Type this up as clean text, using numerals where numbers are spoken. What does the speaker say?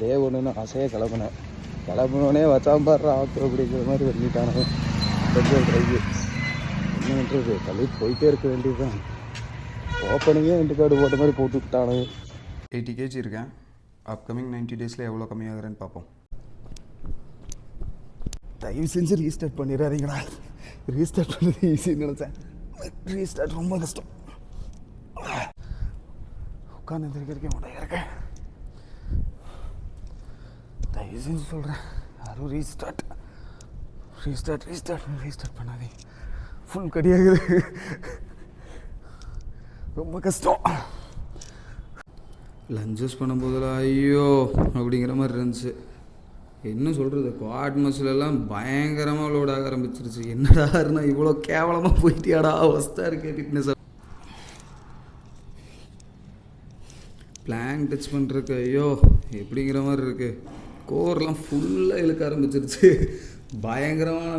டே ஒன்றுன்னு ஆசையாக கிளம்புனோடனே வச்சாம பாடுற ஆட்டோ அப்படிங்கிற மாதிரி பண்ணிட்டானே பெட்ரோல் ட்ரைவு. என்ன பண்ணுறது, தள்ளிட்டு போயிட்டே இருக்க வேண்டியதுதான். ஓப்பனிங்கே ரெண்டு கார்டு போட்ட மாதிரி போட்டு விட்டானு. 80 kg இருக்கேன். அப்கமிங் 90 டேஸில் எவ்வளோ கம்மியாகிறேன்னு பார்ப்போம். தயவு செஞ்சு ரீஸ்டார்ட் பண்ணிடாதீங்களா. ரீஸ்டார்ட் பண்ணுறது ஈஸின்னு நினச்சேன், ரீஸ்டார்ட் ரொம்ப கஷ்டம். உட்காந்து எந்திரிக்கிறக்கே முடியா இருக்கேன். தயவு செஞ்சு சொல்கிறேன், யாரும் ரீஸ்டார்ட் பண்ணாதீங்க. ஃபுல் கடியாகுது, ரொம்ப கஷ்டம். லஞ்சஸ் பண்ணும்போதெல்லாம் ஐயோ அப்படிங்கிற மாதிரி இருந்துச்சு. என்ன சொல்கிறது, குவாட் மசிலெல்லாம் பயங்கரமாக லோட் ஆக ஆரம்பிச்சிருச்சு. என்னடா இருந்தால் இவ்வளோ கேவலமாக போயிட்டியாடா, அவஸ்தா இருக்கே ஃபிட்னஸ். பிளாங் டச் பண்ணுறக்கு ஐயோ எப்படிங்கிற மாதிரி இருக்குது. கோர்லாம் ஃபுல்லாக இழுக்க ஆரம்பிச்சிருச்சு. பயங்கரமான